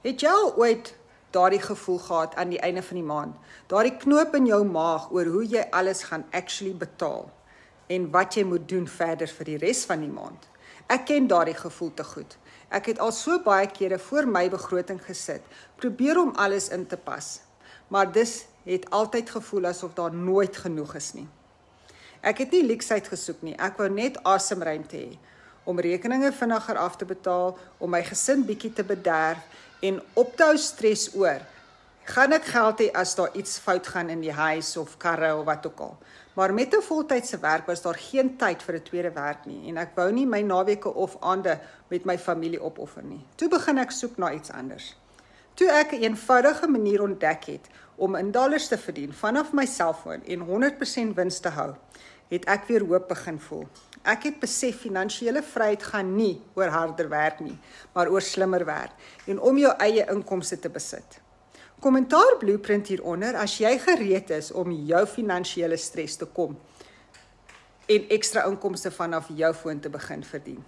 Het jy al ooit daardie gevoel gehad aan die einde van die maand? Daardie knoop in jou maag oor hoe jy alles gaan actually betaal en wat jy moet doen verder vir die res van die maand. Ek ken daardie gevoel te goed. Ek het al so baie kere voor my begroting gesit, probeer om alles in te pas. Maar dis het altyd gevoel asof daar nooit genoeg is nie. Ek het nie leksheid gesoek nie, ek wou net asemruimte hê, om rekeninge vinniger af te betaal, om my gesin bietjie te bederf, en op te hou stres oor, gaan ek geld hê as daar iets fout gaan in die huis of karre of wat ook al. Maar met 'n voltydse werk was daar geen tyd vir 'n tweede werk nie, en ek wou nie my naweke of aande met my familie opoffer nie. Toe begin ek soek na iets anders. Toe ek 'n eenvoudige manier ontdek het om in dollars te verdien vanaf my selfoon en 100% wins te hou, het ek weer hoop begin voel. Ek het besef finansiële vryheid gaan nie oor harder werk nie, maar oor slimmer werk en om jou eie inkomste te besit. Kommentaar blueprint hieronder as jy gereed is om jou finansiële stres te kom en ekstra inkomste vanaf jou foon te begin verdien.